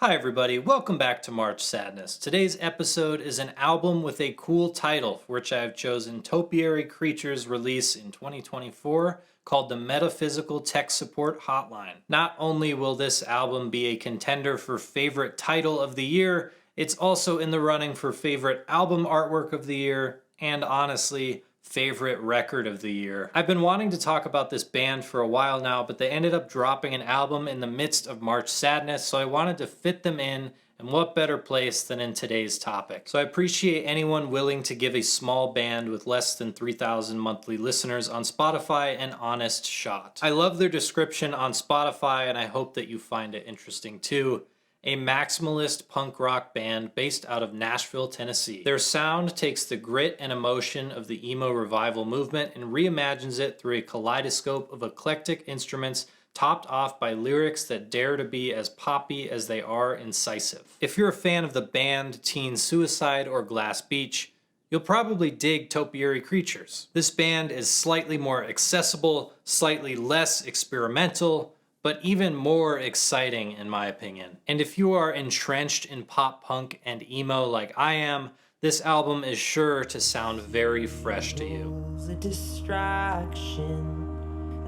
Hi everybody, welcome back to March Sadness. Today's episode is an album with a cool title, for which I have chosen Topiary Creature's release in 2024 called the Metaphysical Tech Support Hotline. Not only will this album be a contender for favorite title of the year, it's also in the running for favorite album artwork of the year, and honestly, favorite record of the year. I've been wanting to talk about this band for a while now, but they ended up dropping an album in the midst of March Sadness, so I wanted to fit them in, and what better place than in today's topic. So I appreciate anyone willing to give a small band with less than 3,000 monthly listeners on Spotify an honest shot. I love their description on Spotify, and I hope that you find it interesting too. A maximalist punk rock band based out of Nashville, Tennessee. Their sound takes the grit and emotion of the emo revival movement and reimagines it through a kaleidoscope of eclectic instruments topped off by lyrics that dare to be as poppy as they are incisive. If you're a fan of the band Teen Suicide or Glass Beach, you'll probably dig Topiary Creatures. This band is slightly more accessible, slightly less experimental, but even more exciting in my opinion. And if you are entrenched in pop punk and emo like I am, this album is sure to sound very fresh to you. A distraction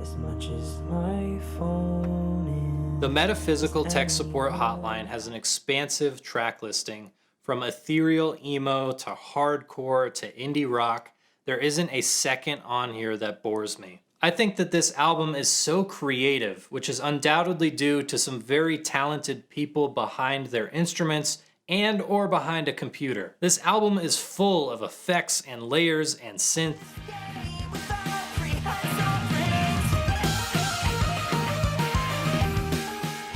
as much as my phone is. The Metaphysical Tech Support Hotline has an expansive track listing from ethereal emo to hardcore to indie rock. There isn't a second on here that bores me. I think that this album is so creative, which is undoubtedly due to some very talented people behind their instruments and or behind a computer. This album is full of effects and layers and synth.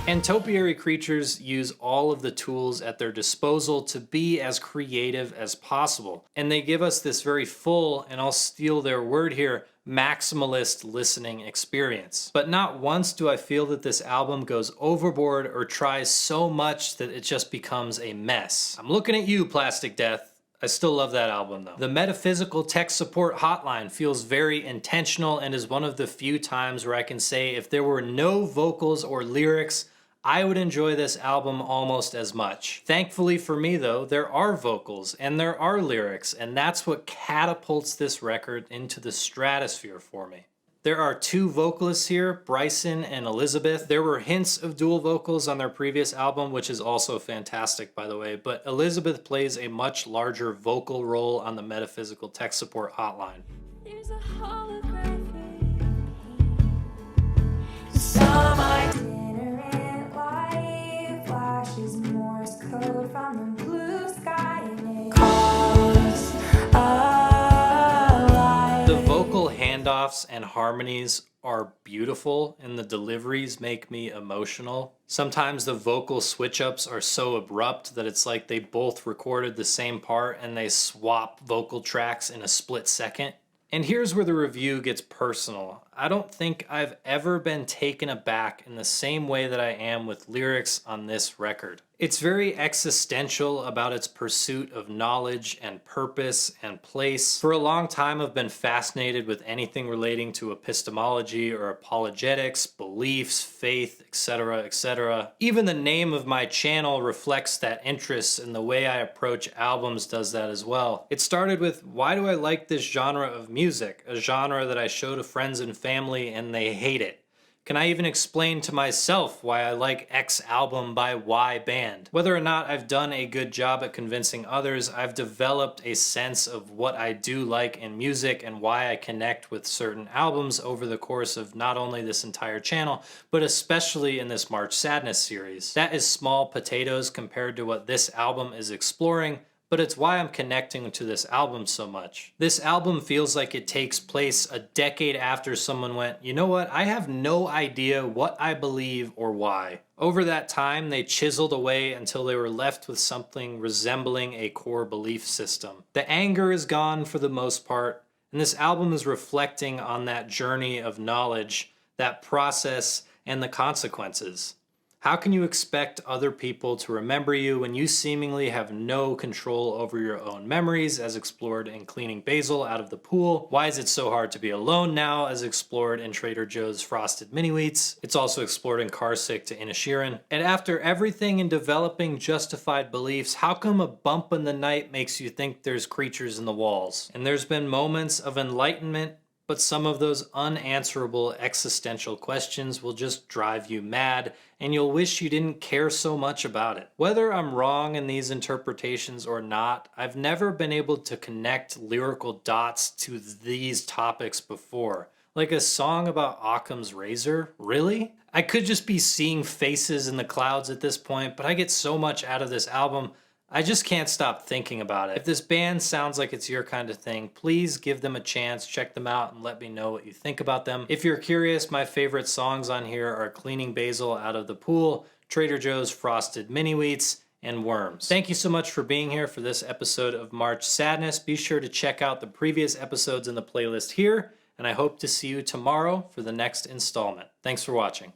And Topiary Creatures use all of the tools at their disposal to be as creative as possible. And they give us this very full, and I'll steal their word here, maximalist listening experience. But not once do I feel that this album goes overboard or tries so much that it just becomes a mess. I'm looking at you, Plastic Death. I still love that album though. The Metaphysical Tech Support Hotline feels very intentional and is one of the few times where I can say if there were no vocals or lyrics, I would enjoy this album almost as much. Thankfully for me though, there are vocals and there are lyrics, and that's what catapults this record into the stratosphere for me. There are two vocalists here, Bryson and Elizabeth. There were hints of dual vocals on their previous album, which is also fantastic by the way, but Elizabeth plays a much larger vocal role on the Metaphysical Tech Support Hotline. There's a holographic some itinerant light flashes Morse code from the blue sky and it calls alive. The vocal handoffs and harmonies are beautiful and the deliveries make me emotional. Sometimes the vocal switch-ups are so abrupt that it's like they both recorded the same part and they swap vocal tracks in a split second. And here's where the review gets personal. I don't think I've ever been taken aback in the same way that I am with lyrics on this record. It's very existential about its pursuit of knowledge and purpose and place. For a long time, I've been fascinated with anything relating to epistemology or apologetics, beliefs, faith, etc., etc. Even the name of my channel reflects that interest, and the way I approach albums does that as well. It started with, why do I like this genre of music? A genre that I show to friends and family and they hate it. Can I even explain to myself why I like X album by Y band? Whether or not I've done a good job at convincing others, I've developed a sense of what I do like in music and why I connect with certain albums over the course of not only this entire channel, but especially in this March Sadness series. That is small potatoes compared to what this album is exploring, but it's why I'm connecting to this album so much. This album feels like it takes place a decade after someone went, you know what, I have no idea what I believe or why. Over that time, they chiseled away until they were left with something resembling a core belief system. The anger is gone for the most part, and this album is reflecting on that journey of knowledge, that process, and the consequences. How can you expect other people to remember you when you seemingly have no control over your own memories, as explored in Cleaning Basil out of the Pool? Why is it so hard to be alone now, as explored in Trader Joe's Frosted Mini Wheats? It's also explored in Carsick to Inishirin. And after everything in developing justified beliefs, how come a bump in the night makes you think there's creatures in the walls? And there's been moments of enlightenment, but some of those unanswerable existential questions will just drive you mad, and you'll wish you didn't care so much about it. Whether I'm wrong in these interpretations or not, I've never been able to connect lyrical dots to these topics before. Like a song about Occam's razor? Really? I could just be seeing faces in the clouds at this point, but I get so much out of this album, I just can't stop thinking about it. If this band sounds like it's your kind of thing, please give them a chance, check them out, and let me know what you think about them. If you're curious, my favorite songs on here are Cleaning Basil out of the Pool, Trader Joe's Frosted Mini Wheats, and Worms. Thank you so much for being here for this episode of March Sadness. Be sure to check out the previous episodes in the playlist here, and I hope to see you tomorrow for the next installment. Thanks for watching.